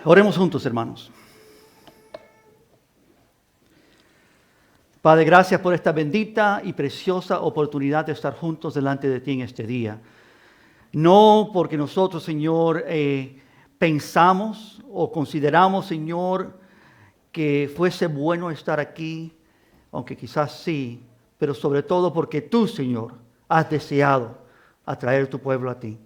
Oremos juntos, hermanos. Padre, gracias por esta bendita y preciosa oportunidad de estar juntos delante de ti en este día. No porque nosotros, Señor, pensamos o consideramos, Señor, que fuese bueno estar aquí, aunque quizás sí, pero sobre todo porque tú, Señor, has deseado atraer tu pueblo a ti.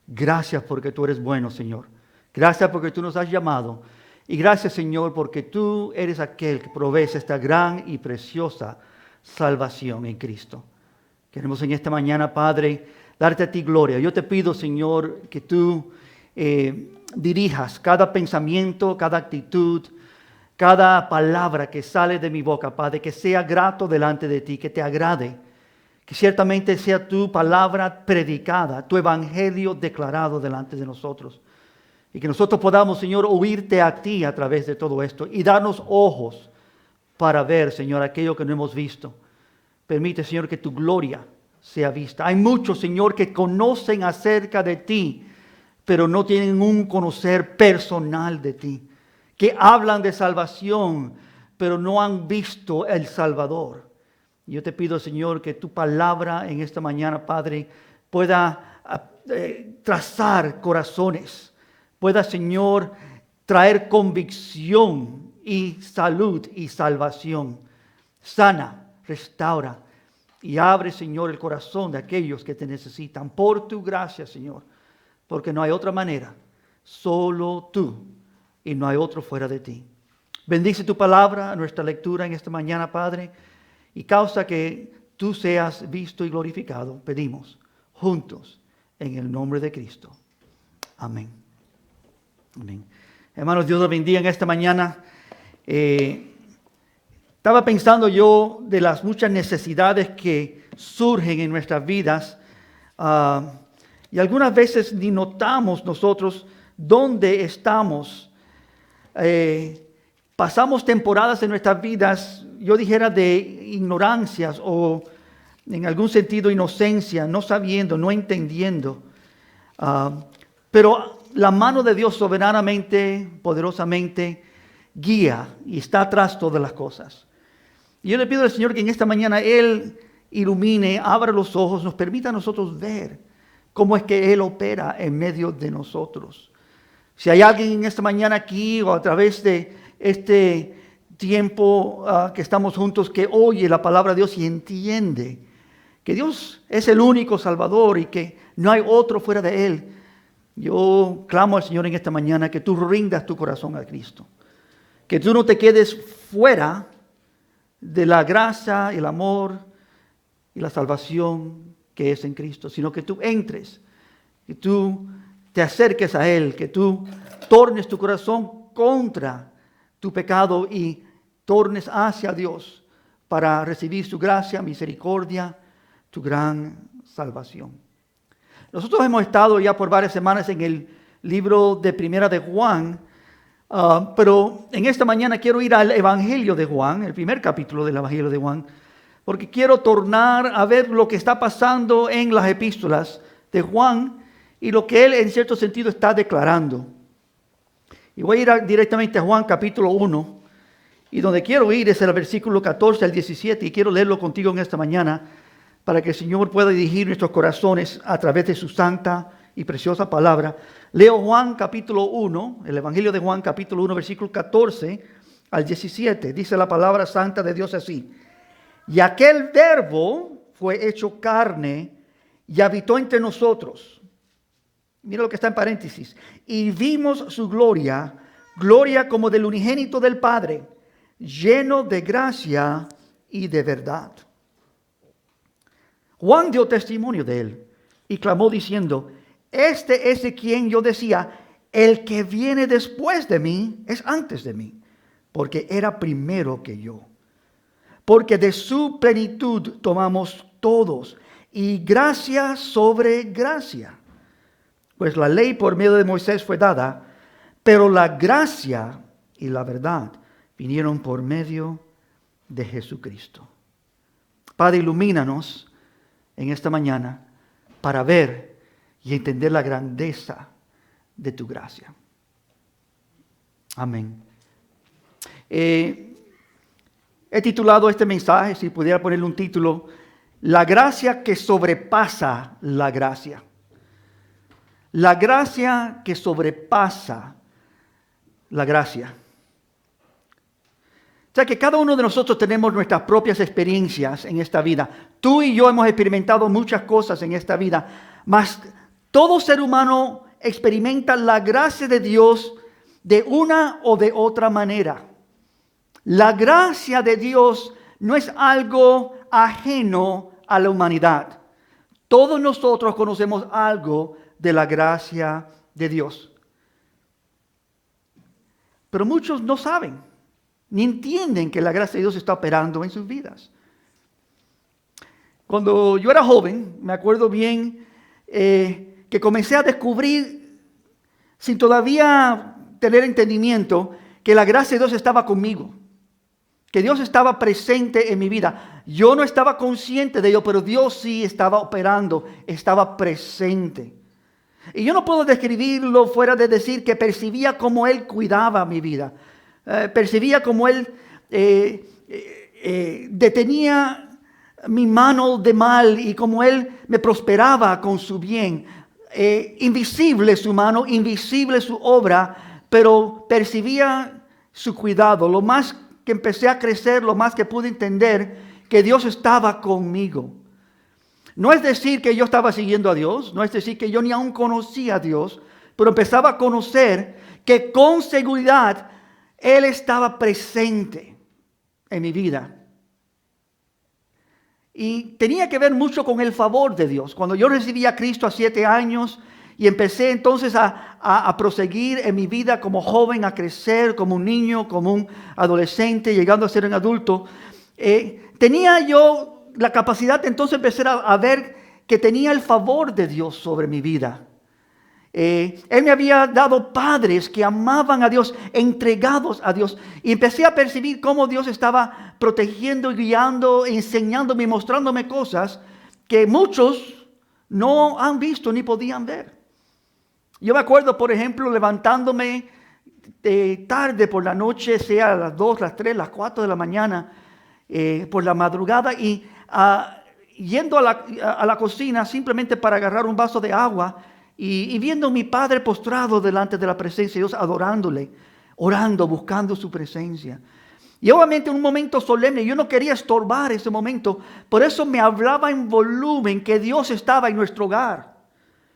Gracias porque tú eres bueno, Señor. Gracias porque tú nos has llamado. Y gracias, Señor, porque tú eres aquel que provees esta gran y preciosa salvación en Cristo. Queremos en esta mañana, Padre, darte a ti gloria. Yo te pido, Señor, que tú dirijas cada pensamiento, cada actitud, cada palabra que sale de mi boca, Padre, que sea grato delante de ti, que te agrade. Que ciertamente sea tu palabra predicada, tu evangelio declarado delante de nosotros. Y que nosotros podamos, Señor, oírte a ti a través de todo esto y darnos ojos para ver, Señor, aquello que no hemos visto. Permite, Señor, que tu gloria sea vista. Hay muchos, Señor, que conocen acerca de ti, pero no tienen un conocer personal de ti. Que hablan de salvación, pero no han visto el Salvador. Yo te pido, Señor, que tu palabra en esta mañana, Padre, pueda trazar corazones. Pueda, Señor, traer convicción y salud y salvación. Sana, restaura y abre, Señor, el corazón de aquellos que te necesitan. Por tu gracia, Señor, porque no hay otra manera. Solo tú y no hay otro fuera de ti. Bendice tu palabra, nuestra lectura en esta mañana, Padre, y causa que tú seas visto y glorificado. Pedimos juntos en el nombre de Cristo. Amén. Amén. Hermanos, Dios los bendiga en esta mañana. Estaba pensando yo de las muchas necesidades que surgen en nuestras vidas y algunas veces ni notamos nosotros dónde estamos. Pasamos temporadas en nuestras vidas, yo dijera, de ignorancias o en algún sentido inocencia, no sabiendo, no entendiendo. Pero la mano de Dios soberanamente, poderosamente, guía y está atrás de todas las cosas. Y yo le pido al Señor que en esta mañana Él ilumine, abra los ojos, nos permita a nosotros ver cómo es que Él opera en medio de nosotros. Si hay alguien en esta mañana aquí o a través de este tiempo que estamos juntos que oye la palabra de Dios y entiende que Dios es el único Salvador y que no hay otro fuera de Él, yo clamo al Señor en esta mañana que tú rindas tu corazón a Cristo. Que tú no te quedes fuera de la gracia, el amor y la salvación que es en Cristo, sino que tú entres, que tú te acerques a Él, que tú tornes tu corazón contra tu pecado y tornes hacia Dios para recibir su gracia, misericordia, tu gran salvación. Nosotros hemos estado ya por varias semanas en el libro de Primera de Juan, pero en esta mañana quiero ir al Evangelio de Juan, el primer capítulo del Evangelio de Juan, porque quiero tornar a ver lo que está pasando en las epístolas de Juan y lo que él en cierto sentido está declarando. Y voy a ir directamente a Juan capítulo 1, y donde quiero ir es el versículo 14 al 17, y quiero leerlo contigo en esta mañana, para que el Señor pueda dirigir nuestros corazones a través de su santa y preciosa palabra. Leo Juan capítulo 1, el Evangelio de Juan capítulo 1, versículo 14 al 17. Dice la palabra santa de Dios así: y aquel verbo fue hecho carne y habitó entre nosotros. Mira lo que está en paréntesis. Y vimos su gloria, gloria como del unigénito del Padre, lleno de gracia y de verdad. Juan dio testimonio de él y clamó diciendo: este es de quien yo decía, el que viene después de mí es antes de mí, porque era primero que yo. Porque de su plenitud tomamos todos, y gracia sobre gracia. Pues la ley por medio de Moisés fue dada, pero la gracia y la verdad vinieron por medio de Jesucristo. Padre, ilumínanos en esta mañana para ver y entender la grandeza de tu gracia. Amén. He titulado este mensaje, si pudiera ponerle un título, La gracia que sobrepasa la gracia. La gracia que sobrepasa la gracia. O sea que cada uno de nosotros tenemos nuestras propias experiencias en esta vida. Tú y yo hemos experimentado muchas cosas en esta vida, mas todo ser humano experimenta la gracia de Dios de una o de otra manera. La gracia de Dios no es algo ajeno a la humanidad. Todos nosotros conocemos algo de la gracia de Dios. Pero muchos no saben, ni entienden que la gracia de Dios está operando en sus vidas. Cuando yo era joven, me acuerdo bien que comencé a descubrir, sin todavía tener entendimiento, que la gracia de Dios estaba conmigo. Que Dios estaba presente en mi vida. Yo no estaba consciente de ello, pero Dios sí estaba operando, estaba presente. Y yo no puedo describirlo fuera de decir que percibía cómo Él cuidaba mi vida. Percibía cómo Él detenía mi mano de mal y cómo Él me prosperaba con su bien. Invisible su mano, invisible su obra, pero percibía su cuidado. Lo más que empecé a crecer, lo más que pude entender que Dios estaba conmigo. No es decir que yo estaba siguiendo a Dios, no es decir que yo ni aún conocía a Dios, pero empezaba a conocer que con seguridad Él estaba presente en mi vida. Y tenía que ver mucho con el favor de Dios. Cuando yo recibí a Cristo a 7 años y empecé entonces a proseguir en mi vida como joven, a crecer como un niño, como un adolescente, llegando a ser un adulto, tenía yo la capacidad de entonces empezar a ver que tenía el favor de Dios sobre mi vida. Él me había dado padres que amaban a Dios, entregados a Dios. Y empecé a percibir cómo Dios estaba protegiendo, guiando, enseñándome y mostrándome cosas que muchos no han visto ni podían ver. Yo me acuerdo, por ejemplo, levantándome tarde por la noche, sea a las 2, las 3, las 4 de la mañana, por la madrugada y yendo a la cocina simplemente para agarrar un vaso de agua y viendo a mi padre postrado delante de la presencia de Dios, adorándole, orando, buscando su presencia. Y obviamente en un momento solemne, yo no quería estorbar ese momento, por eso me hablaba en volumen que Dios estaba en nuestro hogar,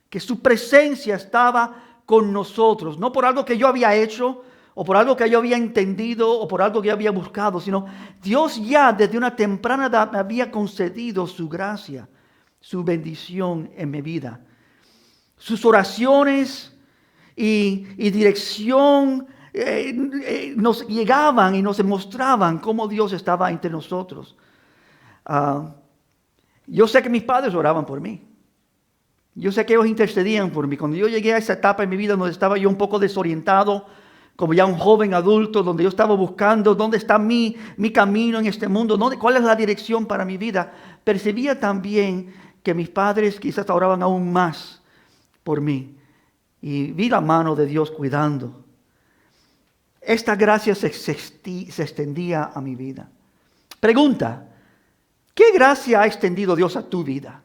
que su presencia estaba con nosotros, no por algo que yo había hecho, o por algo que yo había entendido, o por algo que yo había buscado, sino Dios ya desde una temprana edad me había concedido su gracia, su bendición en mi vida. Sus oraciones y dirección nos llegaban y nos mostraban cómo Dios estaba entre nosotros. Yo sé que mis padres oraban por mí. Yo sé que ellos intercedían por mí. Cuando yo llegué a esa etapa en mi vida donde estaba yo un poco desorientado, como ya un joven adulto, donde yo estaba buscando dónde está mi camino en este mundo, cuál es la dirección para mi vida, percibía también que mis padres quizás oraban aún más por mí. Y vi la mano de Dios cuidando. Esta gracia se extendía a mi vida. Pregunta, ¿qué gracia ha extendido Dios a tu vida?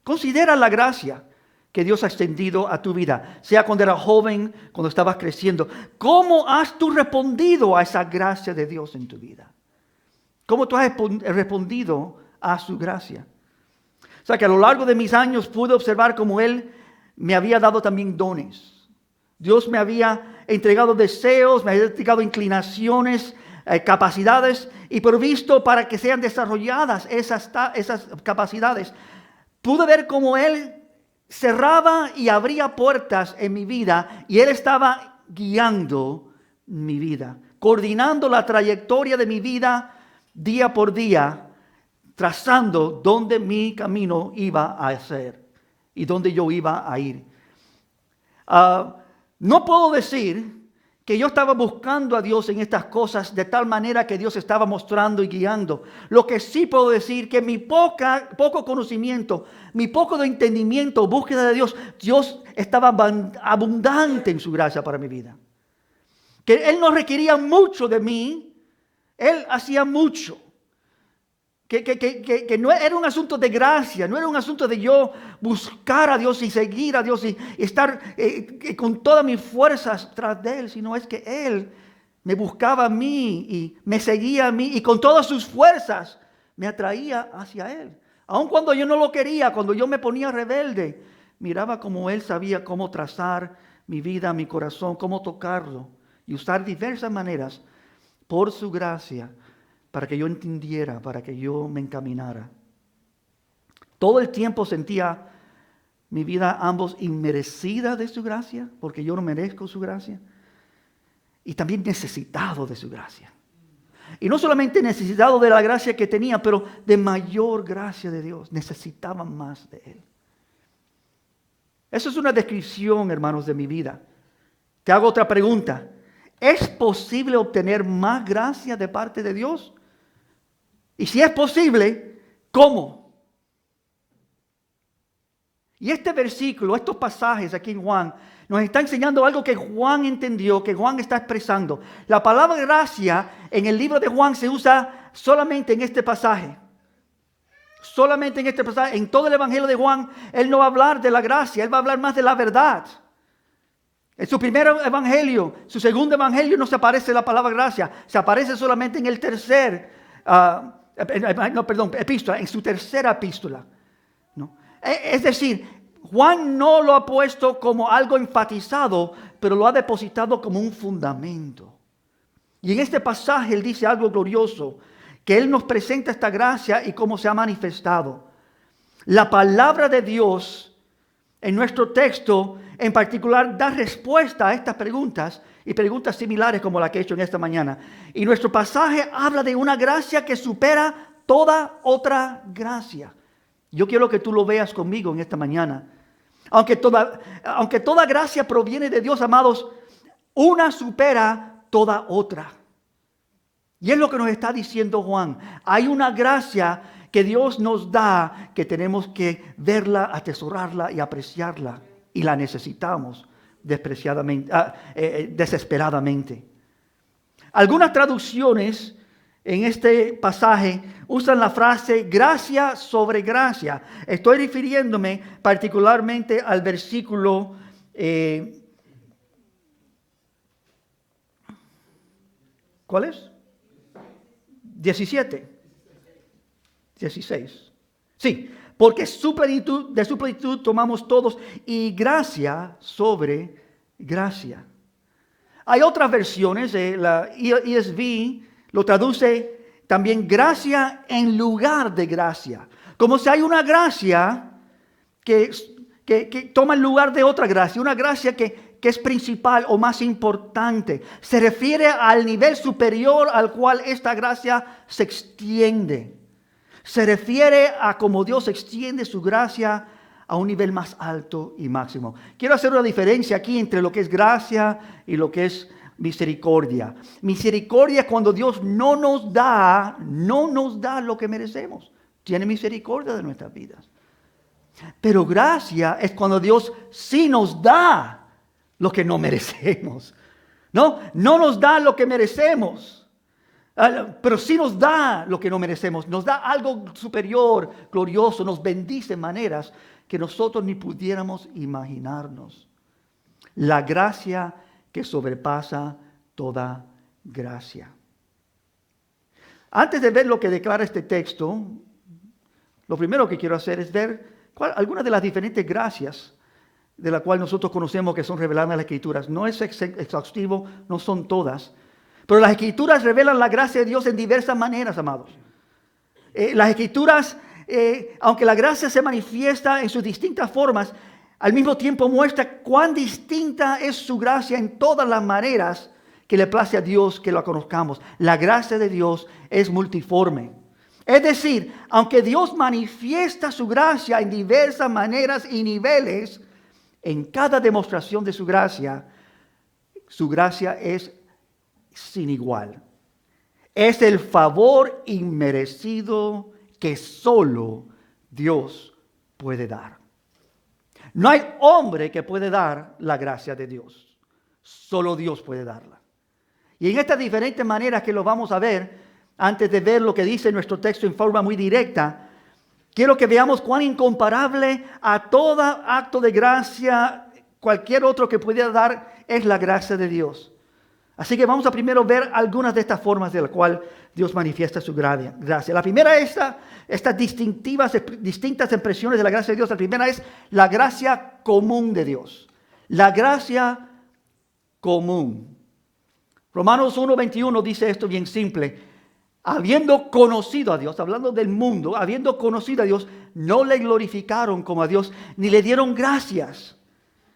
Considera la gracia que Dios ha extendido a tu vida, sea cuando eras joven, cuando estabas creciendo. ¿Cómo has tú respondido a esa gracia de Dios en tu vida? ¿Cómo tú has respondido a su gracia? O sea que a lo largo de mis años pude observar cómo Él me había dado también dones. Dios me había entregado deseos, me había entregado inclinaciones, capacidades y provisto para que sean desarrolladas esas capacidades. Pude ver cómo Él cerraba y abría puertas en mi vida y Él estaba guiando mi vida, coordinando la trayectoria de mi vida día por día, trazando dónde mi camino iba a ser y dónde yo iba a ir. No puedo decir que yo estaba buscando a Dios en estas cosas de tal manera que Dios estaba mostrando y guiando. Lo que sí puedo decir que mi poco conocimiento, mi poco de entendimiento, búsqueda de Dios, Dios estaba abundante en su gracia para mi vida. que Él no requería mucho de mí, Él hacía mucho. Que no era un asunto de gracia, no era un asunto de yo buscar a Dios y seguir a Dios y estar con todas mis fuerzas tras de Él, sino es que Él me buscaba a mí y me seguía a mí y con todas sus fuerzas me atraía hacia Él. Aun cuando yo no lo quería, cuando yo me ponía rebelde, miraba como Él sabía cómo trazar mi vida, mi corazón, cómo tocarlo y usar diversas maneras por su gracia para que yo entendiera, para que yo me encaminara. Todo el tiempo sentía mi vida ambos inmerecida de su gracia, porque yo no merezco su gracia, y también necesitado de su gracia. Y no solamente necesitado de la gracia que tenía, pero de mayor gracia de Dios. Necesitaba más de Él. Eso es una descripción, hermanos, de mi vida. Te hago otra pregunta. ¿Es posible obtener más gracia de parte de Dios? Y si es posible, ¿cómo? Y este versículo, estos pasajes aquí en Juan, nos está enseñando algo que Juan entendió, que Juan está expresando. La palabra gracia en el libro de Juan se usa solamente en este pasaje. Solamente en este pasaje. En todo el evangelio de Juan, él no va a hablar de la gracia, él va a hablar más de la verdad. En su primer evangelio, su segundo evangelio no se aparece la palabra gracia, se aparece solamente en el epístola, en su tercera epístola. ¿No? Es decir, Juan no lo ha puesto como algo enfatizado, pero lo ha depositado como un fundamento. Y en este pasaje él dice algo glorioso, que él nos presenta esta gracia y cómo se ha manifestado. La palabra de Dios en nuestro texto en particular da respuesta a estas preguntas y preguntas similares como la que he hecho en esta mañana. Y nuestro pasaje habla de una gracia que supera toda otra gracia. Yo quiero que tú lo veas conmigo en esta mañana. Aunque toda gracia proviene de Dios, amados, una supera toda otra. Y es lo que nos está diciendo Juan. Hay una gracia que Dios nos da que tenemos que verla, atesorarla y apreciarla. Y la necesitamos desesperadamente. Algunas traducciones en este pasaje usan la frase gracia sobre gracia. Estoy refiriéndome particularmente al versículo ¿cuál es? 17. 16. Sí, porque de su plenitud tomamos todos y gracia sobre gracia. Hay otras versiones, la ESV lo traduce también gracia en lugar de gracia. Como si hay una gracia que toma el lugar de otra gracia, una gracia que es principal o más importante. Se refiere al nivel superior al cual esta gracia se extiende. Se refiere a cómo Dios extiende su gracia a un nivel más alto y máximo. Quiero hacer una diferencia aquí entre lo que es gracia y lo que es misericordia. Misericordia es cuando Dios no nos da lo que merecemos. Tiene misericordia de nuestras vidas. Pero gracia es cuando Dios sí nos da lo que no merecemos. No nos da lo que merecemos. Pero sí nos da lo que no merecemos. Nos da algo superior, glorioso. Nos bendice en maneras que nosotros ni pudiéramos imaginarnos. La gracia que sobrepasa toda gracia. Antes de ver lo que declara este texto, lo primero que quiero hacer es ver algunas de las diferentes gracias de las cuales nosotros conocemos que son reveladas en las Escrituras. No es exhaustivo, no son todas. Pero las Escrituras revelan la gracia de Dios en diversas maneras, amados. Las Escrituras, aunque la gracia se manifiesta en sus distintas formas, al mismo tiempo muestra cuán distinta es su gracia en todas las maneras que le place a Dios que la conozcamos. La gracia de Dios es multiforme. Es decir, aunque Dios manifiesta su gracia en diversas maneras y niveles, en cada demostración de su gracia es sin igual. Es el favor inmerecido que solo Dios puede dar. No hay hombre que puede dar la gracia de Dios. Solo Dios puede darla. Y en estas diferentes maneras que lo vamos a ver, antes de ver lo que dice nuestro texto en forma muy directa, quiero que veamos cuán incomparable a todo acto de gracia, cualquier otro que pudiera dar, es la gracia de Dios. Así que vamos a primero ver algunas de estas formas de las cuales Dios manifiesta su gracia. La primera es estas distintas expresiones de la gracia de Dios. La primera es la gracia común de Dios. La gracia común. Romanos 1:21 dice esto bien simple. Habiendo conocido a Dios, hablando del mundo, habiendo conocido a Dios, no le glorificaron como a Dios, ni le dieron gracias,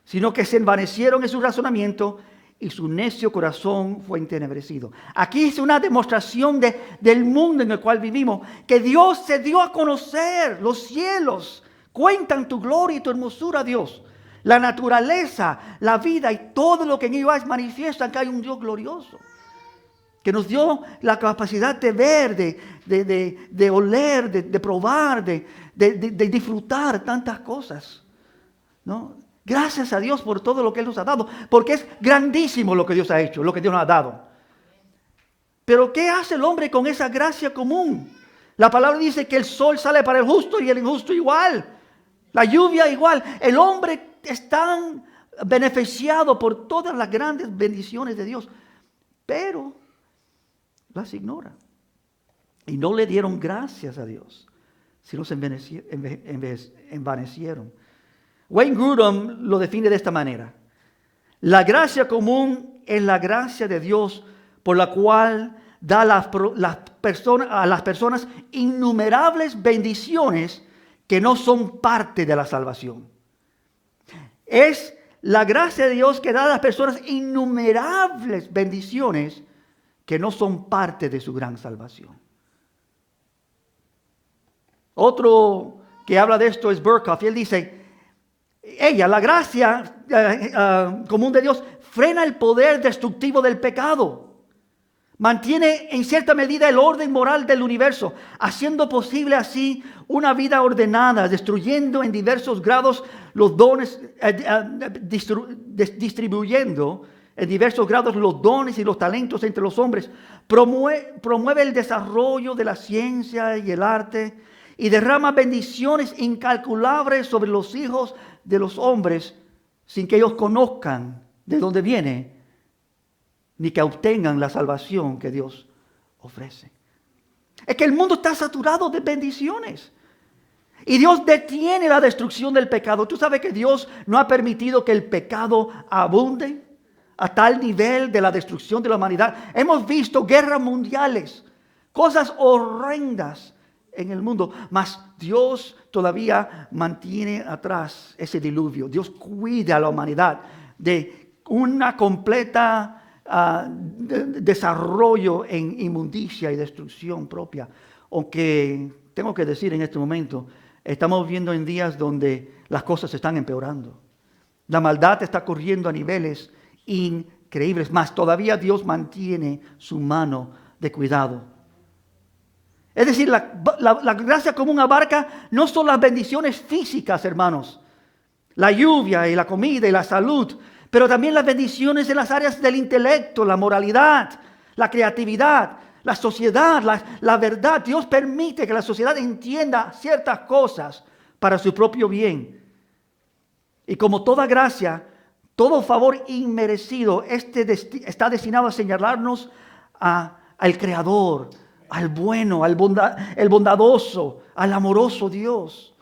sino que se envanecieron en su razonamiento y su necio corazón fue entenebrecido. Aquí es una demostración del mundo en el cual vivimos, que Dios se dio a conocer. Los cielos cuentan tu gloria y tu hermosura, Dios. La naturaleza, la vida y todo lo que en ellos manifiestan que hay un Dios glorioso, que nos dio la capacidad de ver, de oler, de probar, de disfrutar tantas cosas, ¿no? Gracias a Dios por todo lo que Él nos ha dado, porque es grandísimo lo que Dios ha hecho, lo que Dios nos ha dado. Pero ¿qué hace el hombre con esa gracia común? La palabra dice que el sol sale para el justo y el injusto igual. La lluvia igual. El hombre es tan beneficiado por todas las grandes bendiciones de Dios, pero las ignora. Y no le dieron gracias a Dios, sino se envanecieron. Wayne Grudem lo define de esta manera. La gracia común es la gracia de Dios por la cual da a las personas innumerables bendiciones que no son parte de la salvación. Es la gracia de Dios que da a las personas innumerables bendiciones que no son parte de su gran salvación. Otro que habla de esto es Berkhoff, y él dice: la gracia común de Dios frena el poder destructivo del pecado. Mantiene en cierta medida el orden moral del universo, haciendo posible así una vida ordenada, destruyendo en diversos grados los dones, distribuyendo en diversos grados los dones y los talentos entre los hombres. Promueve el desarrollo de la ciencia y el arte y derrama bendiciones incalculables sobre los hijos de los hombres sin que ellos conozcan de dónde viene ni que obtengan la salvación que Dios ofrece. Es que el mundo está saturado de bendiciones y Dios detiene la destrucción del pecado. Tú sabes que Dios no ha permitido que el pecado abunde a tal nivel de la destrucción de la humanidad. Hemos visto guerras mundiales, cosas horrendas en el mundo, mas Dios todavía mantiene atrás ese diluvio. Dios cuida a la humanidad de una completa desarrollo en inmundicia y destrucción propia. Aunque tengo que decir en este momento, estamos viendo en días donde las cosas se están empeorando. La maldad está corriendo a niveles increíbles, mas todavía Dios mantiene su mano de cuidado. Es decir, la gracia común abarca no solo las bendiciones físicas, hermanos, la lluvia y la comida y la salud, pero también las bendiciones en las áreas del intelecto, la moralidad, la creatividad, la sociedad, la verdad. Dios permite que la sociedad entienda ciertas cosas para su propio bien. Y como toda gracia, todo favor inmerecido, está destinado a señalarnos al Creador, al bueno, el bondadoso, al amoroso Dios.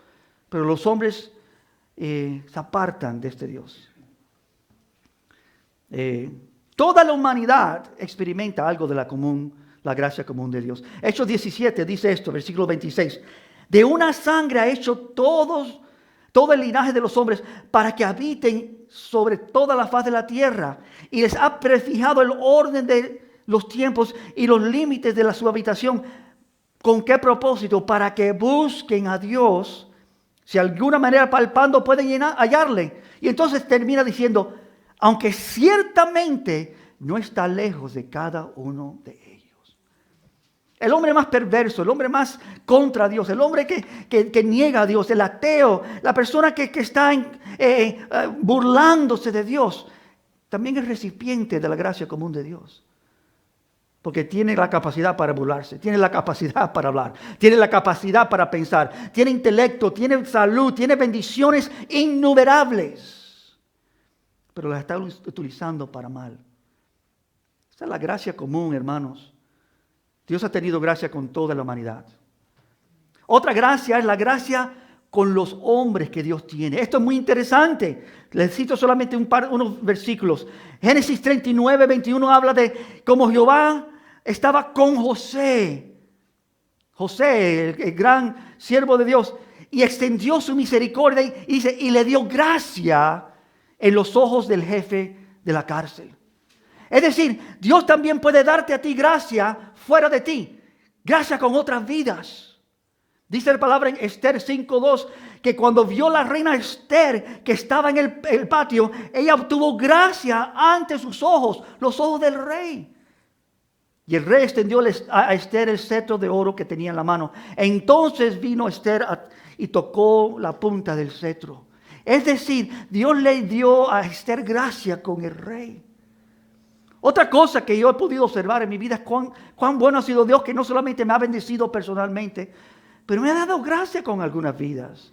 Pero los hombres se apartan de este Dios. Toda la humanidad experimenta algo de la gracia común de Dios. Hechos 17 dice esto, versículo 26. De una sangre ha hecho todo el linaje de los hombres para que habiten sobre toda la faz de la tierra, y les ha prefijado el orden de los tiempos y los límites de su habitación. ¿Con qué propósito? Para que busquen a Dios, si de alguna manera palpando pueden hallarle. Y entonces termina diciendo: aunque ciertamente no está lejos de cada uno de ellos. El hombre más perverso, el hombre más contra Dios, el hombre que niega a Dios, el ateo, la persona que está burlándose de Dios, también es recipiente de la gracia común de Dios. Porque tiene la capacidad para burlarse, tiene la capacidad para hablar, tiene la capacidad para pensar, tiene intelecto, tiene salud, tiene bendiciones innumerables. Pero las está utilizando para mal. Esa es la gracia común, hermanos. Dios ha tenido gracia con toda la humanidad. Otra gracia es la gracia con los hombres que Dios tiene. Esto es muy interesante. Les cito solamente unos versículos. Génesis 39, 21 habla de cómo Jehová estaba con José. José, el gran siervo de Dios, y extendió su misericordia y dice, y le dio gracia en los ojos del jefe de la cárcel. Es decir, Dios también puede darte a ti gracia fuera de ti. Gracia con otras vidas. Dice la palabra en Esther 5:2 que cuando vio la reina Esther que estaba en el patio, ella obtuvo gracia ante sus ojos, los ojos del rey. Y el rey extendió a Esther el cetro de oro que tenía en la mano. Entonces vino Esther y tocó la punta del cetro. Es decir, Dios le dio a Esther gracia con el rey. Otra cosa que yo he podido observar en mi vida es cuán bueno ha sido Dios, que no solamente me ha bendecido personalmente, pero me ha dado gracia con algunas vidas.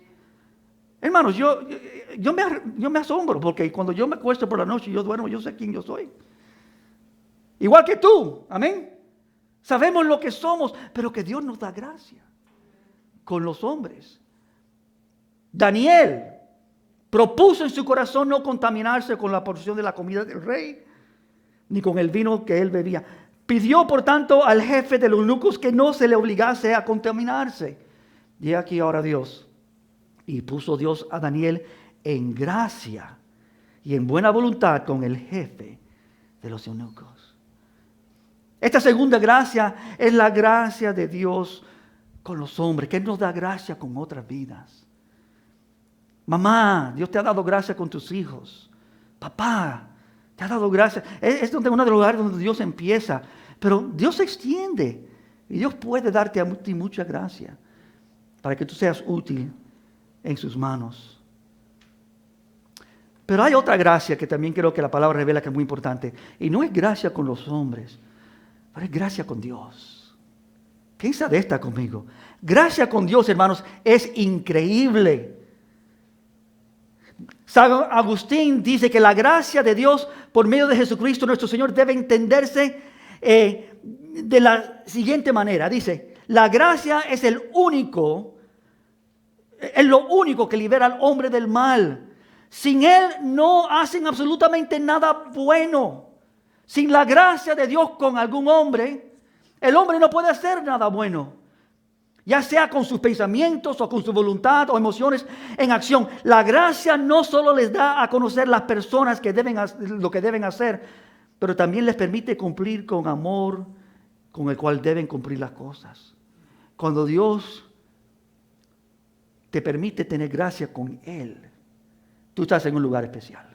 Hermanos, yo me asombro porque cuando yo me acuesto por la noche y yo duermo, yo sé quién yo soy. Igual que tú, amén. Sabemos lo que somos, pero que Dios nos da gracia con los hombres. Daniel propuso en su corazón no contaminarse con la porción de la comida del rey, ni con el vino que él bebía. Pidió, por tanto, al jefe de los eunucos que no se le obligase a contaminarse. Y aquí ahora Dios. Y puso Dios a Daniel en gracia y en buena voluntad con el jefe de los eunucos. Esta segunda gracia es la gracia de Dios con los hombres, que Él nos da gracia con otras vidas. Mamá, Dios te ha dado gracia con tus hijos. Papá, te ha dado gracia. Es uno de los lugares donde Dios empieza. Pero Dios se extiende. Y Dios puede darte a ti mucha gracia para que tú seas útil en sus manos. Pero hay otra gracia que también creo que la palabra revela que es muy importante. Y no es gracia con los hombres, pero es gracia con Dios. ¿Quién sabe esta conmigo? Gracia con Dios, hermanos, es increíble. San Agustín dice que la gracia de Dios por medio de Jesucristo nuestro Señor debe entenderse de la siguiente manera. Dice, la gracia es lo único que libera al hombre del mal. Sin Él no hacen absolutamente nada bueno. Sin la gracia de Dios con algún hombre, el hombre no puede hacer nada bueno. Ya sea con sus pensamientos o con su voluntad o emociones en acción. La gracia no solo les da a conocer las personas que lo que deben hacer, pero también les permite cumplir con amor con el cual deben cumplir las cosas. Cuando Dios te permite tener gracia con Él, tú estás en un lugar especial.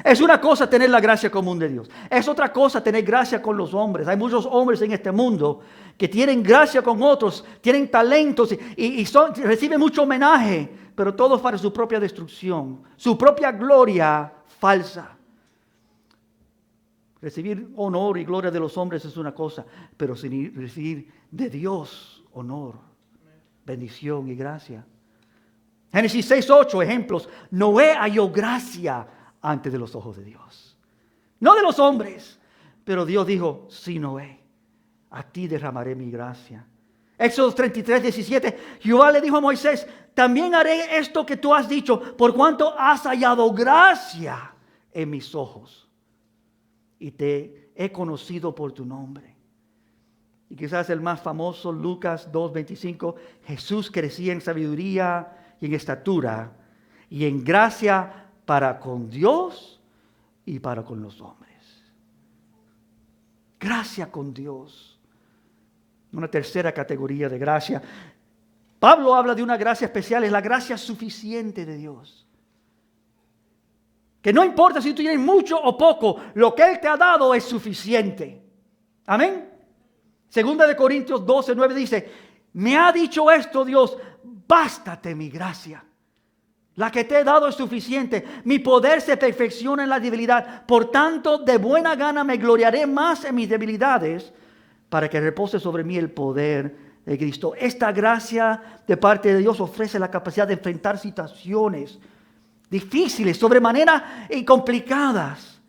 Es una cosa tener la gracia común de Dios. Es otra cosa tener gracia con los hombres. Hay muchos hombres en este mundo que tienen gracia con otros, tienen talentos y reciben mucho homenaje, pero todo para su propia destrucción, su propia gloria falsa. Recibir honor y gloria de los hombres es una cosa, pero recibir de Dios honor, bendición y gracia. Génesis 6:8, ejemplos. Noé halló gracia ante de los ojos de Dios. No de los hombres, pero Dios dijo, sí, Noé, a ti derramaré mi gracia. Éxodo 33:17, Jehová le dijo a Moisés, también haré esto que tú has dicho, por cuanto has hallado gracia en mis ojos, y te he conocido por tu nombre. Y quizás el más famoso, Lucas 2:25, Jesús crecía en sabiduría y en estatura, y en gracia para con Dios y para con los hombres. Gracia con Dios. Una tercera categoría de gracia. Pablo habla de una gracia especial, es la gracia suficiente de Dios. Que no importa si tú tienes mucho o poco, lo que Él te ha dado es suficiente. Amén. Segunda de Corintios 12:9 dice, me ha dicho esto Dios, bástate mi gracia. La que te he dado es suficiente. Mi poder se perfecciona en la debilidad. Por tanto, de buena gana me gloriaré más en mis debilidades para que repose sobre mí el poder de Cristo. Esta gracia de parte de Dios ofrece la capacidad de enfrentar situaciones difíciles, sobremanera y complicadas,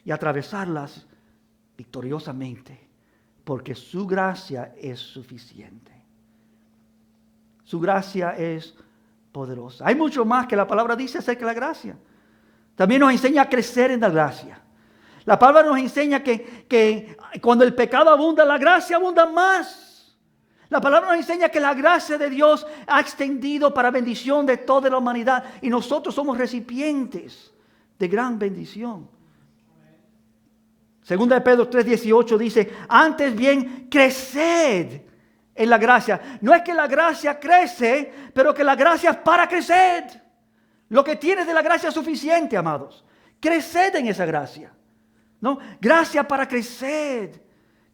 y atravesarlas victoriosamente, porque su gracia es suficiente. Su gracia es poderosa. Hay mucho más que la palabra dice acerca de la gracia. También nos enseña a crecer en la gracia. La palabra nos enseña que cuando el pecado abunda, la gracia abunda más. La palabra nos enseña que la gracia de Dios ha extendido para bendición de toda la humanidad y nosotros somos recipientes de gran bendición. Segunda de Pedro 3:18 dice, antes bien, creced en la gracia. No es que la gracia crece, pero que la gracia es para crecer. Lo que tienes de la gracia es suficiente, amados. Creced en esa gracia. ¿No? Gracia para crecer.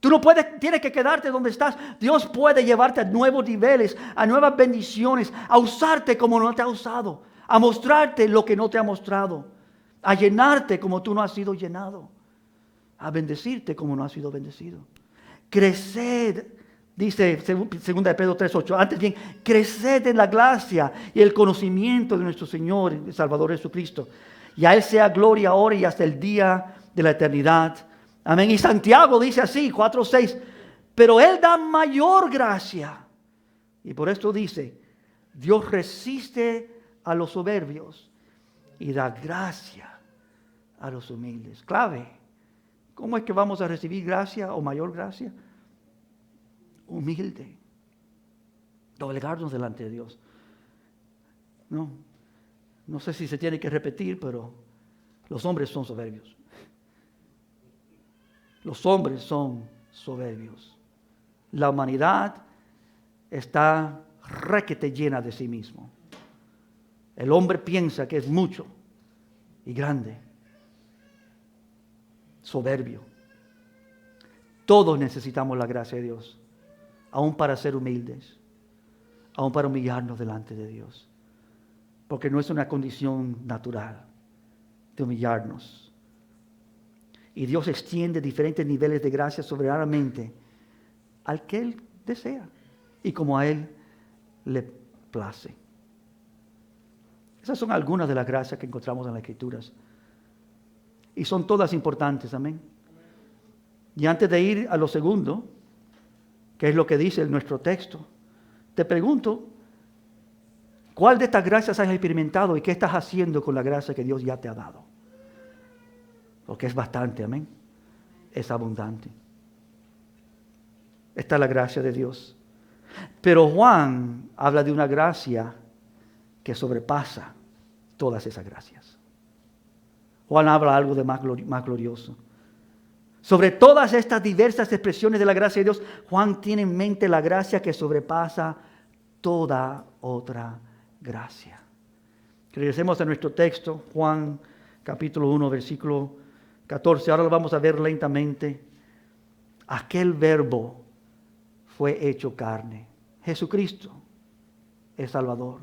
Tú no tienes que quedarte donde estás. Dios puede llevarte a nuevos niveles, a nuevas bendiciones, a usarte como no te ha usado, a mostrarte lo que no te ha mostrado, a llenarte como tú no has sido llenado, a bendecirte como no has sido bendecido. Creced, dice 2 de Pedro 3:8, antes bien, creced en la gracia y el conocimiento de nuestro Señor y Salvador Jesucristo. Y a Él sea gloria ahora y hasta el día de la eternidad. Amén. Y Santiago dice así, 4:6, pero Él da mayor gracia. Y por esto dice, Dios resiste a los soberbios y da gracia a los humildes. Clave. ¿Cómo es que vamos a recibir gracia o mayor gracia? Humilde. Doblegarnos delante de Dios. No sé si se tiene que repetir, pero los hombres son soberbios. Los hombres son soberbios. La humanidad está requete llena de sí mismo. El hombre piensa que es mucho y grande. Soberbio. Todos necesitamos la gracia de Dios, aún para ser humildes, aún para humillarnos delante de Dios. Porque no es una condición natural de humillarnos. Y Dios extiende diferentes niveles de gracia soberanamente al que Él desea y como a Él le place. Esas son algunas de las gracias que encontramos en las Escrituras. Y son todas importantes, amén. Y antes de ir a lo segundo, que es lo que dice nuestro texto, te pregunto, ¿cuál de estas gracias has experimentado y qué estás haciendo con la gracia que Dios ya te ha dado? Porque es bastante, amén. Es abundante. Esta es la gracia de Dios. Pero Juan habla de una gracia que sobrepasa todas esas gracias. Juan habla algo de más glorioso. Sobre todas estas diversas expresiones de la gracia de Dios, Juan tiene en mente la gracia que sobrepasa toda otra gracia. Regresemos a nuestro texto, Juan capítulo 1, versículo 14. Ahora lo vamos a ver lentamente. Aquel verbo fue hecho carne. Jesucristo es Salvador.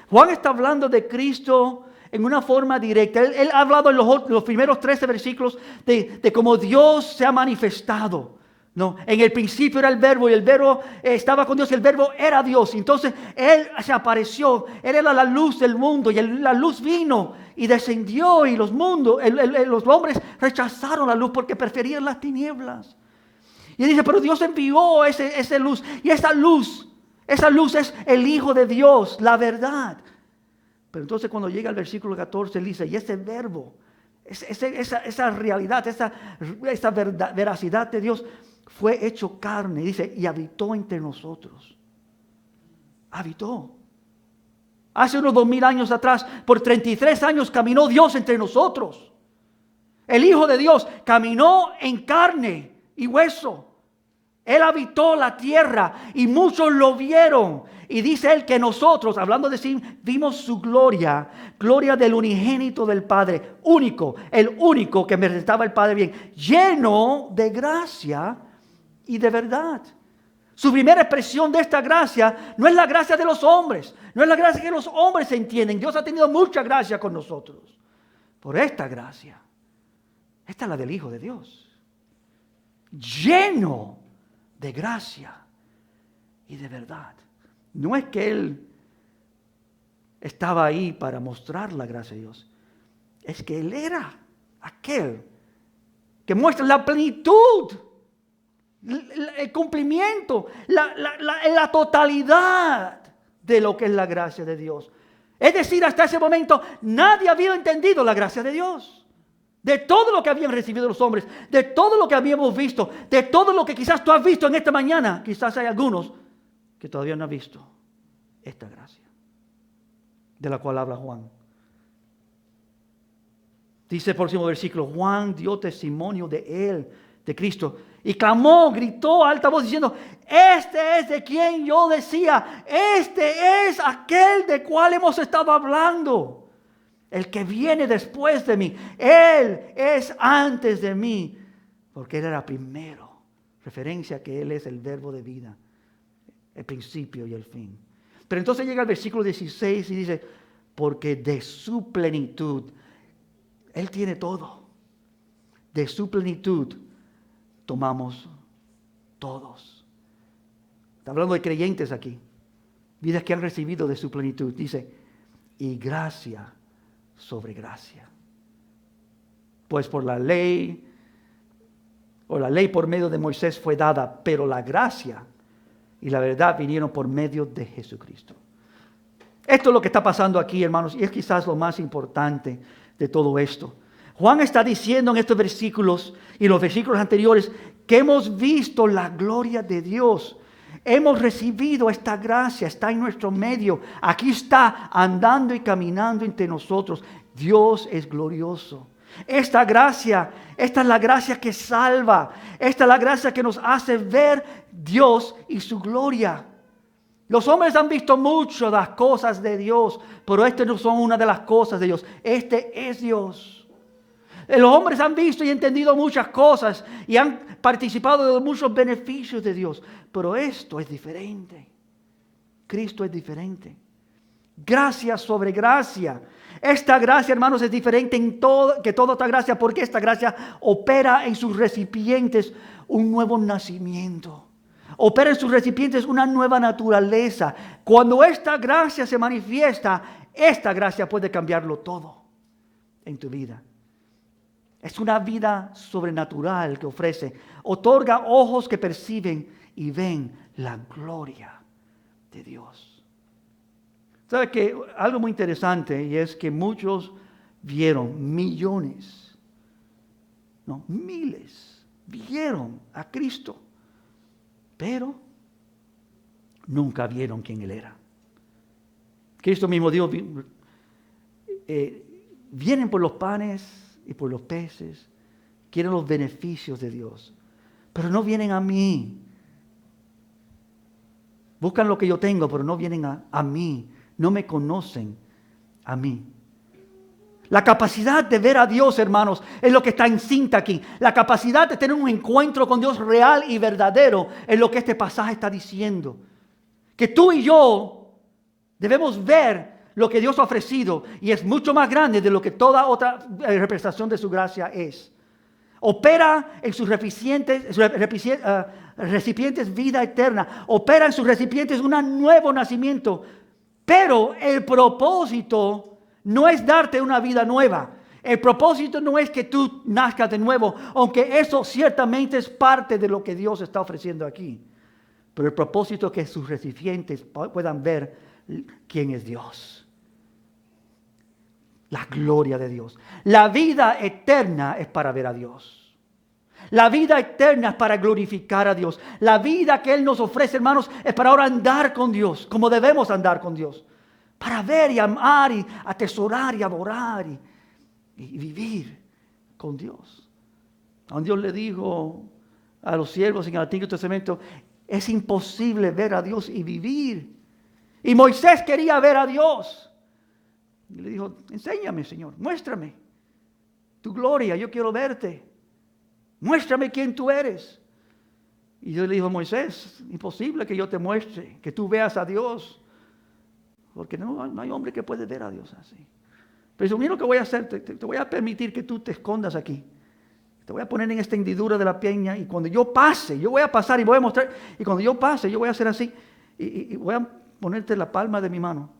Juan está hablando de Cristo en una forma directa. Él ha hablado en los primeros 13 versículos de cómo Dios se ha manifestado. No, en el principio era el verbo y el verbo estaba con Dios y el verbo era Dios. Entonces Él se apareció, Él era la luz del mundo y la luz vino y descendió y los hombres rechazaron la luz porque preferían las tinieblas. Y Él dice, pero Dios envió esa luz y esa luz es el Hijo de Dios, la verdad. Pero entonces cuando llega al versículo 14 Él dice, y ese verbo, esa realidad, esa veracidad de Dios fue hecho carne, dice, y habitó entre nosotros. Habitó. Hace unos 2000 años atrás, por 33 años caminó Dios entre nosotros. El Hijo de Dios caminó en carne y hueso. Él habitó la tierra y muchos lo vieron. Y dice Él que nosotros, hablando de sí, vimos su gloria, gloria del unigénito del Padre, único, el único que representaba al Padre bien, lleno de gracia y de verdad. Su primera expresión de esta gracia no es la gracia de los hombres, no es la gracia que los hombres entienden. Dios ha tenido mucha gracia con nosotros. Por esta gracia, esta es la del Hijo de Dios, lleno de gracia y de verdad. No es que Él estaba ahí para mostrar la gracia de Dios, es que Él era aquel que muestra la plenitud, el cumplimiento, la totalidad de lo que es la gracia de Dios. Es decir, hasta ese momento nadie había entendido la gracia de Dios. De todo lo que habían recibido los hombres, de todo lo que habíamos visto, de todo lo que quizás tú has visto en esta mañana, quizás hay algunos que todavía no han visto esta gracia de la cual habla Juan. Dice el próximo versículo: Juan dio testimonio de él, de Cristo, y clamó, gritó a alta voz diciendo: este es de quien yo decía, este es aquel de cual hemos estado hablando. El que viene después de mí, Él es antes de mí, porque Él era primero. Referencia a que Él es el verbo de vida, el principio y el fin. Pero entonces llega el versículo 16 y dice: porque de su plenitud, Él tiene todo. De su plenitud tomamos todos. Está hablando de creyentes aquí, vidas que han recibido de su plenitud. Dice: y gracia sobre gracia. Pues por la ley, o la ley por medio de Moisés fue dada, pero la gracia y la verdad vinieron por medio de Jesucristo. Esto es lo que está pasando aquí, hermanos, y es quizás lo más importante de todo esto. Juan está diciendo en estos versículos y los versículos anteriores que hemos visto la gloria de Dios. Hemos recibido esta gracia, está en nuestro medio. Aquí está andando y caminando entre nosotros. Dios es glorioso. Esta gracia, esta es la gracia que salva. Esta es la gracia que nos hace ver Dios y su gloria. Los hombres han visto mucho las cosas de Dios, pero estas no son una de las cosas de Dios. Este es Dios. Los hombres han visto y entendido muchas cosas y han participado de muchos beneficios de Dios, pero esto es diferente. Cristo es diferente. Gracia sobre gracia. Esta gracia, hermanos, es diferente que toda otra gracia, porque esta gracia opera en sus recipientes un nuevo nacimiento. Opera en sus recipientes una nueva naturaleza. Cuando esta gracia se manifiesta, esta gracia puede cambiarlo todo en tu vida. Es una vida sobrenatural que ofrece. Otorga ojos que perciben y ven la gloria de Dios. ¿Sabe que algo muy interesante? Y es que muchos vieron, millones, no, miles, vieron a Cristo, pero nunca vieron quién Él era. Cristo mismo dijo, vienen por los panes y por los peces, quieren los beneficios de Dios, pero no vienen a mí. Buscan lo que yo tengo, pero no vienen a mí. No me conocen a mí. La capacidad de ver a Dios, hermanos, es lo que está en cinta aquí. La capacidad de tener un encuentro con Dios real y verdadero es lo que este pasaje está diciendo. Que tú y yo debemos ver lo que Dios ha ofrecido, y es mucho más grande de lo que toda otra representación de su gracia es. Opera en sus recipientes vida eterna. Opera en sus recipientes un nuevo nacimiento. Pero el propósito no es darte una vida nueva. El propósito no es que tú nazcas de nuevo, aunque eso ciertamente es parte de lo que Dios está ofreciendo aquí. Pero el propósito es que sus recipientes puedan ver quién es Dios. La gloria de Dios. La vida eterna es para ver a Dios. La vida eterna es para glorificar a Dios. La vida que Él nos ofrece, hermanos, es para ahora andar con Dios, como debemos andar con Dios. Para ver y amar y atesorar y adorar y vivir con Dios. A Dios le dijo a los siervos en el Antiguo Testamento: es imposible ver a Dios y vivir. Y Moisés quería ver a Dios. Y le dijo: enséñame, Señor, muéstrame tu gloria, yo quiero verte. Muéstrame quién tú eres. Y Dios le dijo a Moisés, imposible que yo te muestre, que tú veas a Dios. Porque no hay hombre que puede ver a Dios así. Pero eso, mira lo que voy a hacer, te voy a permitir que tú te escondas aquí. Te voy a poner en esta hendidura de la peña y cuando yo pase, yo voy a pasar y voy a mostrar. Y cuando yo pase, yo voy a hacer así y voy a ponerte la palma de mi mano.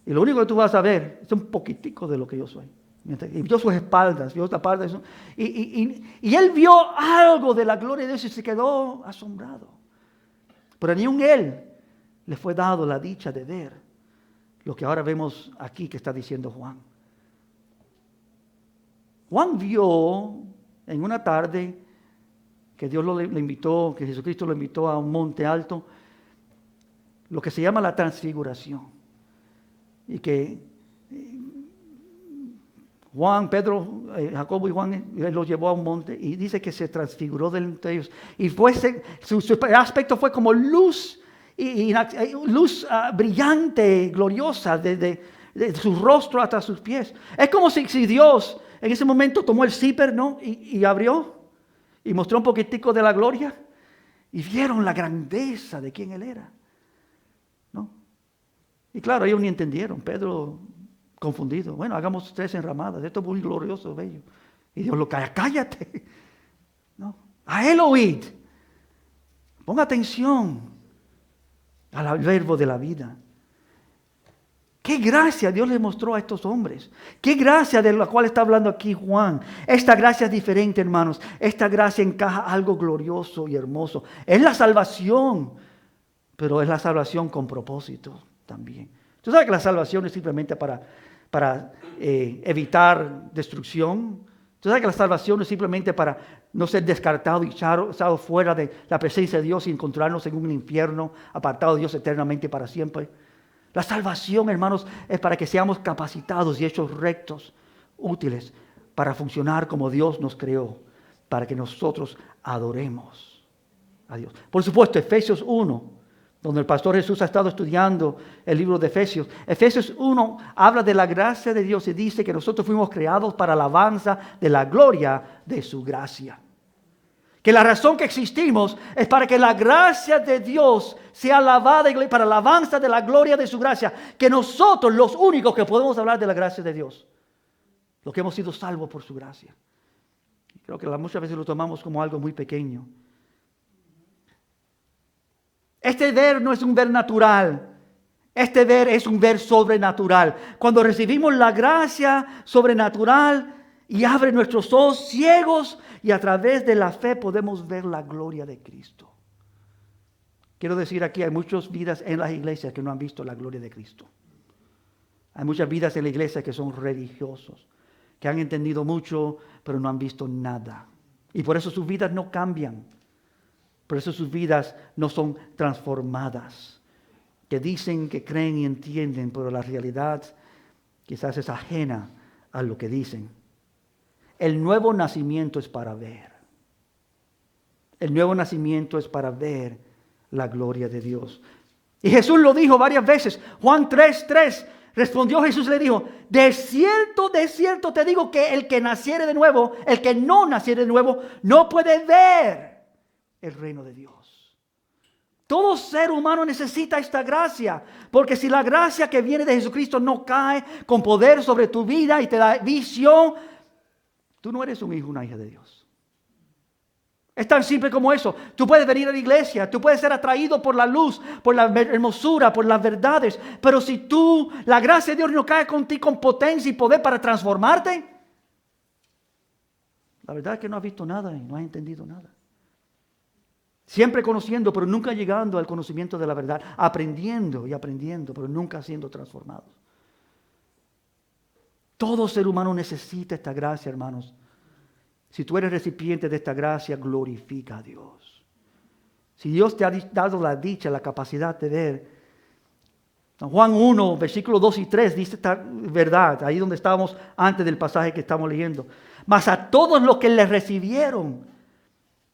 Y lo único que tú vas a ver es un poquitico de lo que yo soy. Y vio sus espaldas, vio la parte de eso. Y él vio algo de la gloria de Dios y se quedó asombrado. Pero ni aun él le fue dado la dicha de ver lo que ahora vemos aquí que está diciendo Juan. Juan vio en una tarde que Dios le invitó, que Jesucristo lo invitó a un monte alto, lo que se llama la transfiguración. Y que Juan, Pedro, Jacobo y Juan los llevó a un monte y dice que se transfiguró delante de ellos. Y su aspecto fue como luz, luz brillante, gloriosa, de su rostro hasta sus pies. Es como si Dios en ese momento tomó el zipper, ¿no? Y abrió y mostró un poquitico de la gloria y vieron la grandeza de quién él era, ¿no? Y claro, ellos ni entendieron. Pedro, confundido. Bueno, hagamos 3 enramadas. Esto es muy glorioso, bello. Y Dios lo calla. Cállate. No. A él oíd. Ponga atención al verbo de la vida. Qué gracia Dios le mostró a estos hombres. Qué gracia de la cual está hablando aquí Juan. Esta gracia es diferente, hermanos. Esta gracia encaja algo glorioso y hermoso. Es la salvación, pero es la salvación con propósito también. Tú sabes que la salvación es simplemente para evitar destrucción. Tú sabes que la salvación es simplemente para no ser descartado y echado fuera de la presencia de Dios y encontrarnos en un infierno, apartado de Dios eternamente para siempre. La salvación, hermanos, es para que seamos capacitados y hechos rectos, útiles, para funcionar como Dios nos creó, para que nosotros adoremos a Dios. Por supuesto, Efesios 1, donde el pastor Jesús ha estado estudiando el libro de Efesios. Efesios 1 habla de la gracia de Dios y dice que nosotros fuimos creados para la alabanza de la gloria de su gracia. Que la razón que existimos es para que la gracia de Dios sea alabada y para la alabanza de la gloria de su gracia. Que nosotros, los únicos que podemos hablar de la gracia de Dios, los que hemos sido salvos por su gracia. Creo que muchas veces lo tomamos como algo muy pequeño. Este ver no es un ver natural. Este ver es un ver sobrenatural. Cuando recibimos la gracia sobrenatural y abre nuestros ojos ciegos y a través de la fe podemos ver la gloria de Cristo. Quiero decir aquí, hay muchas vidas en las iglesias que no han visto la gloria de Cristo. Hay muchas vidas en la iglesia que son religiosos, que han entendido mucho, pero no han visto nada. Y por eso sus vidas no cambian. Por eso sus vidas no son transformadas. Que dicen que creen y entienden, pero la realidad quizás es ajena a lo que dicen. El nuevo nacimiento es para ver. El nuevo nacimiento es para ver la gloria de Dios. Y Jesús lo dijo varias veces. Juan 3:3 respondió Jesús, le dijo: de cierto te digo que el que naciere de nuevo, el que no naciere de nuevo, no puede ver el reino de Dios. Todo ser humano necesita esta gracia, porque si la gracia que viene de Jesucristo no cae con poder sobre tu vida y te da visión, tú no eres un hijo, una hija de Dios. Es tan simple como eso. Tú puedes venir a la iglesia, tú puedes ser atraído por la luz, por la hermosura, por las verdades, pero si la gracia de Dios no cae contigo con potencia y poder para transformarte, la verdad es que no has visto nada y no has entendido nada. Siempre conociendo, pero nunca llegando al conocimiento de la verdad. Aprendiendo y aprendiendo, pero nunca siendo transformados. Todo ser humano necesita esta gracia, hermanos. Si tú eres recipiente de esta gracia, glorifica a Dios. Si Dios te ha dado la dicha, la capacidad de ver. San Juan 1, versículos 2 y 3 dice esta verdad, ahí donde estábamos antes del pasaje que estamos leyendo. Mas a todos los que le recibieron,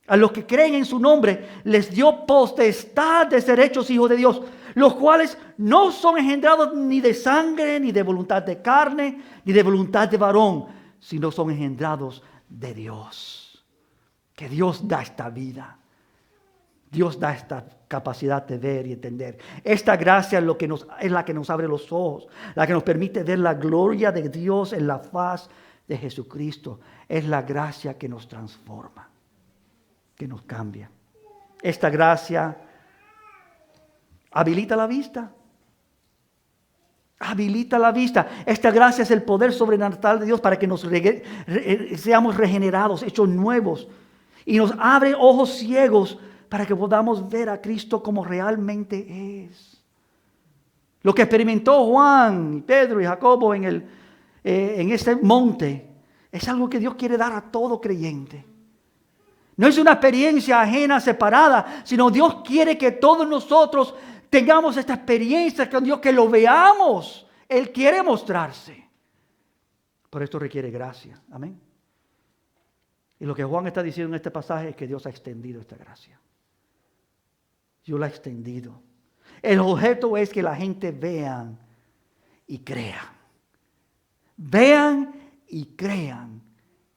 a los que creen en su nombre, les dio potestad de ser hechos hijos de Dios, los cuales no son engendrados ni de sangre, ni de voluntad de carne, ni de voluntad de varón, sino son engendrados de Dios. Que Dios da esta vida. Dios da esta capacidad de ver y entender. Esta gracia es la que nos abre los ojos, la que nos permite ver la gloria de Dios en la faz de Jesucristo. Es la gracia que nos transforma, que nos cambia. Esta gracia habilita la vista. Habilita la vista. Esta gracia es el poder sobrenatural de Dios para que seamos regenerados, hechos nuevos. Y nos abre ojos ciegos para que podamos ver a Cristo como realmente es. Lo que experimentó Juan, Pedro y Jacobo en ese monte es algo que Dios quiere dar a todo creyente. No es una experiencia ajena, separada, sino Dios quiere que todos nosotros tengamos esta experiencia con Dios, que lo veamos. Él quiere mostrarse. Pero esto requiere gracia. Amén. Y lo que Juan está diciendo en este pasaje es que Dios ha extendido esta gracia. Dios la ha extendido. El objeto es que la gente vean y crean. Vean y crean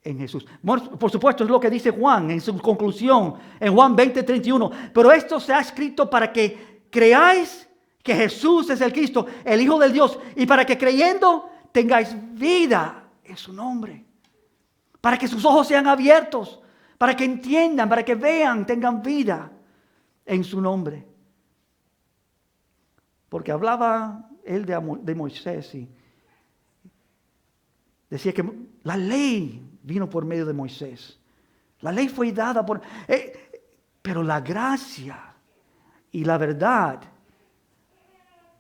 en Jesús. Por supuesto, es lo que dice Juan en su conclusión, en Juan 20:31. Pero esto se ha escrito para que creáis que Jesús es el Cristo, el Hijo del Dios, y para que creyendo tengáis vida en su nombre. Para que sus ojos sean abiertos, para que entiendan, para que vean, tengan vida en su nombre. Porque hablaba él de Moisés y decía que la ley vino por medio de Moisés. La ley fue dada pero la gracia y la verdad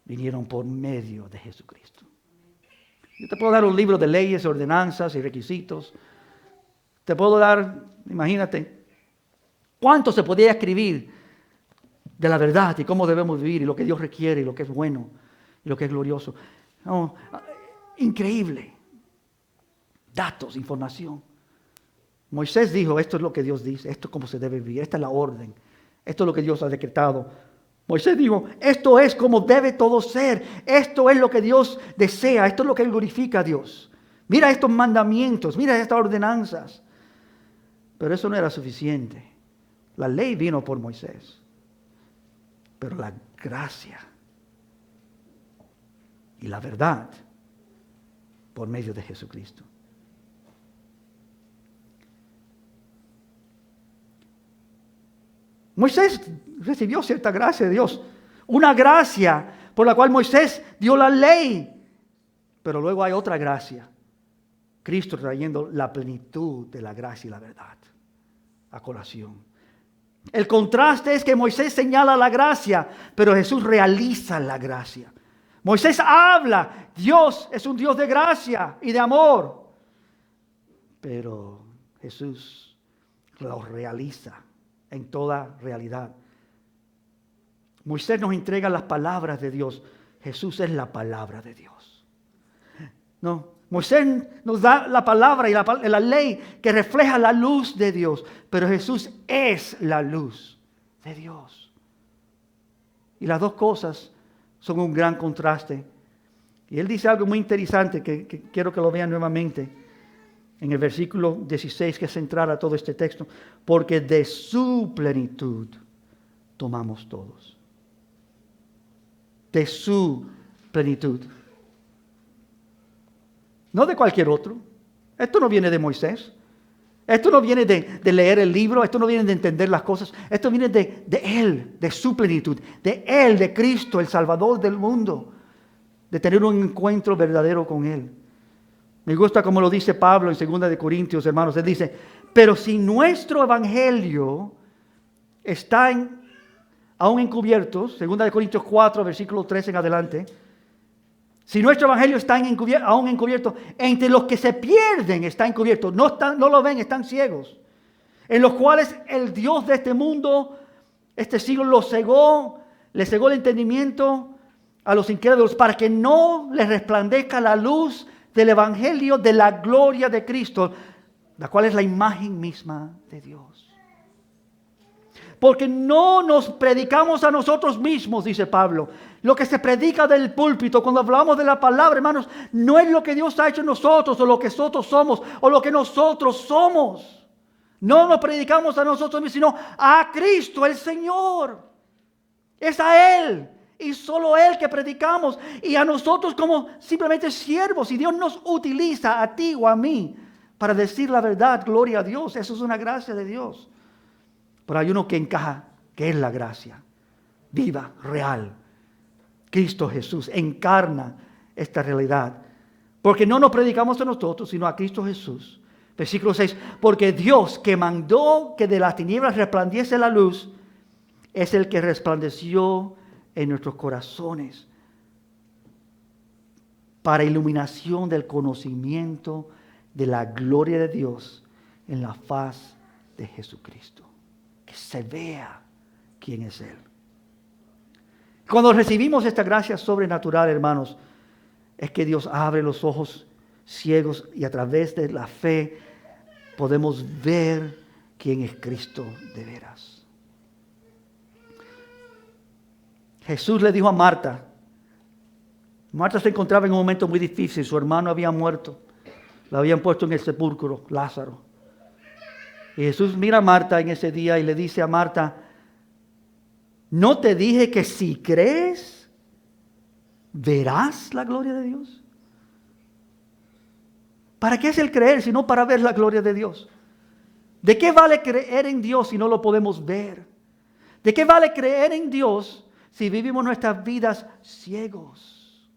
vinieron por medio de Jesucristo. Yo te puedo dar un libro de leyes, ordenanzas y requisitos. Te puedo dar, imagínate, cuánto se podría escribir de la verdad y cómo debemos vivir y lo que Dios requiere y lo que es bueno y lo que es glorioso. No, increíble. Datos, información. Moisés dijo, esto es lo que Dios dice, esto es cómo se debe vivir, esta es la orden, esto es lo que Dios ha decretado. Moisés dijo, esto es como debe todo ser, esto es lo que Dios desea, esto es lo que glorifica a Dios. Mira estos mandamientos, mira estas ordenanzas. Pero eso no era suficiente. La ley vino por Moisés, pero la gracia y la verdad por medio de Jesucristo. Moisés recibió cierta gracia de Dios, una gracia por la cual Moisés dio la ley, pero luego hay otra gracia, Cristo trayendo la plenitud de la gracia y la verdad a colación. El contraste es que Moisés señala la gracia, pero Jesús realiza la gracia. Moisés habla, Dios es un Dios de gracia y de amor, pero Jesús lo realiza en toda realidad. Moisés nos entrega las palabras de Dios. Jesús es la palabra de Dios. No, Moisés nos da la palabra y la ley que refleja la luz de Dios. Pero Jesús es la luz de Dios. Y las dos cosas son un gran contraste. Y él dice algo muy interesante que quiero que lo vean nuevamente. En el versículo 16, que es central a todo este texto. Porque de su plenitud tomamos todos. De su plenitud. No de cualquier otro. Esto no viene de Moisés. Esto no viene de leer el libro. Esto no viene de entender las cosas. Esto viene de Él, de su plenitud. De Él, de Cristo, el Salvador del mundo. De tener un encuentro verdadero con Él. Me gusta como lo dice Pablo en 2 Corintios, hermanos. Él dice, pero si nuestro evangelio está aún encubierto, 2 Corintios 4, versículo 13 en adelante, si nuestro evangelio está aún encubierto, entre los que se pierden está encubierto, no lo ven, están ciegos, en los cuales el Dios de este mundo, este siglo, le cegó el entendimiento a los incrédulos para que no les resplandezca la luz del evangelio de la gloria de Cristo, la cual es la imagen misma de Dios. Porque no nos predicamos a nosotros mismos, dice Pablo. Lo que se predica del púlpito, cuando hablamos de la palabra, hermanos, no es lo que Dios ha hecho en nosotros, o lo que nosotros somos, o lo que nosotros somos. No nos predicamos a nosotros mismos, sino a Cristo el Señor. Es a Él y solo Él que predicamos. Y a nosotros como simplemente siervos. Y Dios nos utiliza a ti o a mí para decir la verdad. Gloria a Dios. Eso es una gracia de Dios. Pero hay uno que encaja, que es la gracia. Viva, real. Cristo Jesús encarna esta realidad. Porque no nos predicamos a nosotros, sino a Cristo Jesús. Versículo 6. Porque Dios que mandó que de las tinieblas resplandiese la luz, es el que resplandeció en nuestros corazones para iluminación del conocimiento de la gloria de Dios en la faz de Jesucristo. Que se vea quién es Él. Cuando recibimos esta gracia sobrenatural, hermanos, es que Dios abre los ojos ciegos y a través de la fe podemos ver quién es Cristo de veras. Jesús le dijo a Marta. Marta se encontraba en un momento muy difícil. Su hermano había muerto. Lo habían puesto en el sepulcro, Lázaro. Y Jesús mira a Marta en ese día y le dice a Marta, ¿no te dije que si crees, verás la gloria de Dios? ¿Para qué es el creer si no para ver la gloria de Dios? ¿De qué vale creer en Dios si no lo podemos ver? ¿De qué vale creer en Dios si vivimos nuestras vidas ciegos?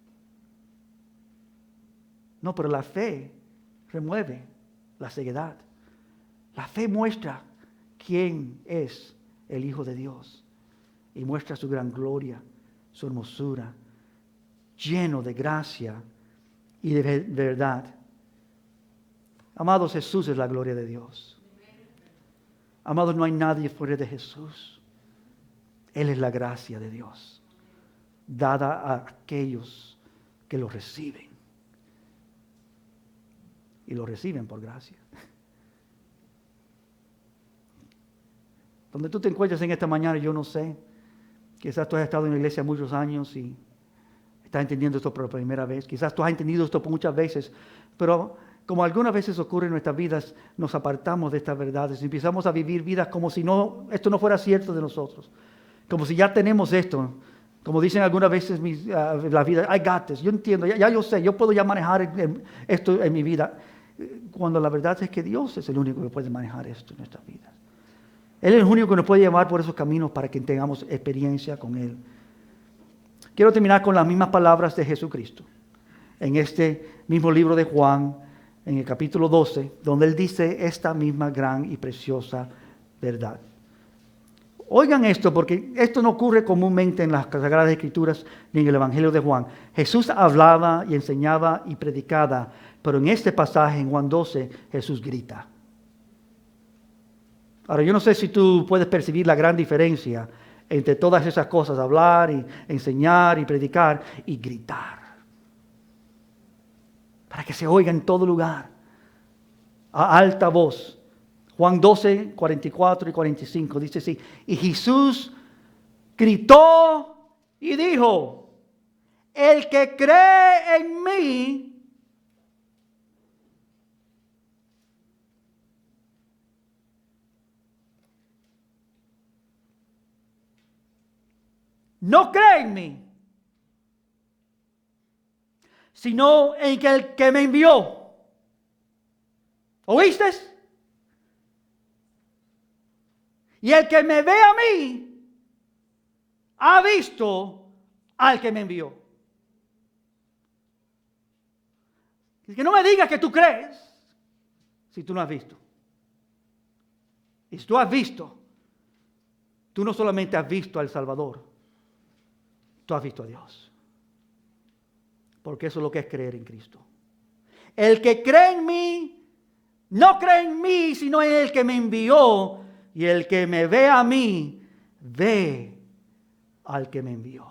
No, pero la fe remueve la ceguedad. La fe muestra quién es el Hijo de Dios y muestra su gran gloria, su hermosura, lleno de gracia y de verdad. Amados, Jesús es la gloria de Dios. Amados, no hay nadie fuera de Jesús. Él es la gracia de Dios, dada a aquellos que lo reciben. Y lo reciben por gracia. Donde tú te encuentres en esta mañana, yo no sé. Quizás tú has estado en la iglesia muchos años y estás entendiendo esto por primera vez. Quizás tú has entendido esto muchas veces. Pero como algunas veces ocurre en nuestras vidas, nos apartamos de estas verdades y empezamos a vivir vidas como si esto no fuera cierto de nosotros. Como si ya tenemos esto. Como dicen algunas veces la vida, I got this. Yo entiendo, ya yo sé, yo puedo ya manejar esto en mi vida. Cuando la verdad es que Dios es el único que puede manejar esto en nuestras vidas. Él es el único que nos puede llevar por esos caminos para que tengamos experiencia con Él. Quiero terminar con las mismas palabras de Jesucristo. En este mismo libro de Juan, en el capítulo 12, donde Él dice esta misma gran y preciosa verdad. Oigan esto, porque esto no ocurre comúnmente en las Sagradas Escrituras ni en el Evangelio de Juan. Jesús hablaba y enseñaba y predicaba, pero en este pasaje, en Juan 12, Jesús grita. Ahora, yo no sé si tú puedes percibir la gran diferencia entre todas esas cosas, hablar y enseñar y predicar y gritar. Para que se oiga en todo lugar, a alta voz. Juan 12, 44 y 45 dice así: y Jesús gritó y dijo, el que cree en mí, no cree en mí, sino en que el que me envió. ¿Oíste? Y el que me ve a mí, ha visto al que me envió. Que no me digas que tú crees si tú no has visto. Y si tú has visto, tú no solamente has visto al Salvador, tú has visto a Dios. Porque eso es lo que es creer en Cristo. El que cree en mí, no cree en mí, sino en el que me envió. Y el que me ve a mí, ve al que me envió.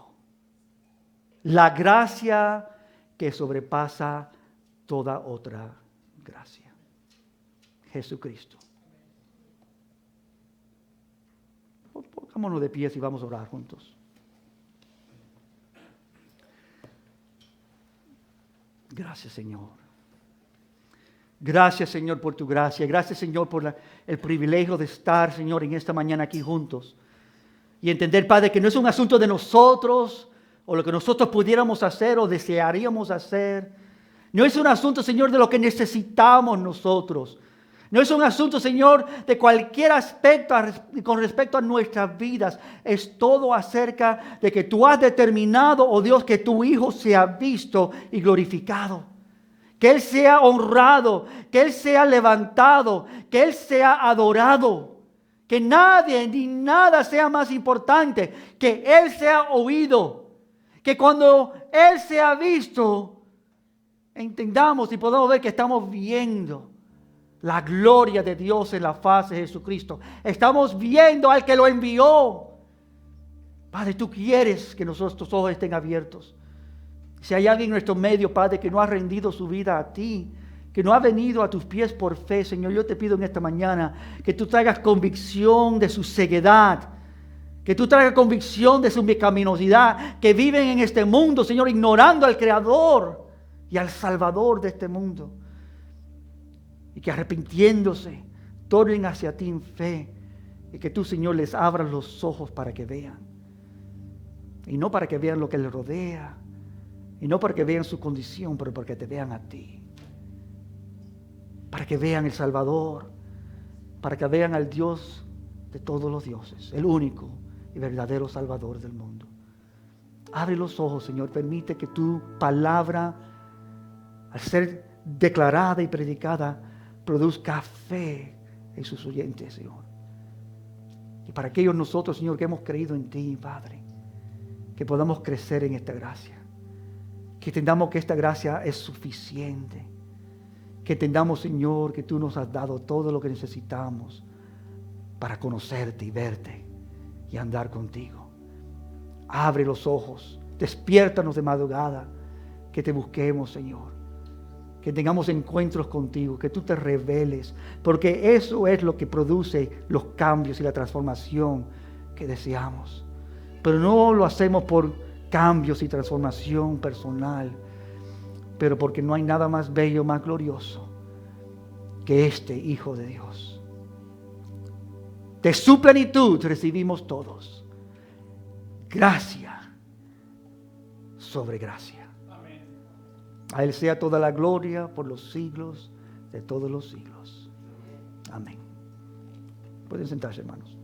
La gracia que sobrepasa toda otra gracia. Jesucristo. Pongámonos de pies y vamos a orar juntos. Gracias, Señor. Gracias, Señor, por tu gracia. Gracias, Señor, por el privilegio de estar, Señor, en esta mañana aquí juntos. Y entender, Padre, que no es un asunto de nosotros o lo que nosotros pudiéramos hacer o desearíamos hacer. No es un asunto, Señor, de lo que necesitamos nosotros. No es un asunto, Señor, de cualquier aspecto con respecto a nuestras vidas. Es todo acerca de que tú has determinado, oh Dios, que tu Hijo sea visto y glorificado. Que Él sea honrado, que Él sea levantado, que Él sea adorado. Que nadie ni nada sea más importante, que Él sea oído. Que cuando Él sea visto, entendamos y podamos ver que estamos viendo la gloria de Dios en la faz de Jesucristo. Estamos viendo al que lo envió. Padre, tú quieres que nuestros ojos estén abiertos. Si hay alguien en nuestro medio, Padre, que no ha rendido su vida a ti, que no ha venido a tus pies por fe, Señor, yo te pido en esta mañana que tú traigas convicción de su ceguedad, que tú traigas convicción de su pecaminosidad, que viven en este mundo, Señor, ignorando al Creador y al Salvador de este mundo. Y que arrepintiéndose, tornen hacia ti en fe, y que tú, Señor, les abras los ojos para que vean. Y no para que vean lo que les rodea, y no para que vean su condición, pero para que te vean a ti. Para que vean el Salvador, para que vean al Dios de todos los dioses, el único y verdadero Salvador del mundo. Abre los ojos, Señor, permite que tu palabra, al ser declarada y predicada, produzca fe en sus oyentes, Señor. Y para aquellos nosotros, Señor, que hemos creído en ti, Padre, que podamos crecer en esta gracia. Que entendamos que esta gracia es suficiente. Que entendamos, Señor, que tú nos has dado todo lo que necesitamos para conocerte y verte y andar contigo. Abre los ojos, despiértanos de madrugada, que te busquemos, Señor. Que tengamos encuentros contigo, que tú te reveles, porque eso es lo que produce los cambios y la transformación que deseamos. Pero no lo hacemos por cambios y transformación personal, pero porque no hay nada más bello, más glorioso que este Hijo de Dios. De su plenitud recibimos todos gracia sobre gracia. Amén. A Él sea toda la gloria por los siglos de todos los siglos. Amén. Pueden sentarse, hermanos.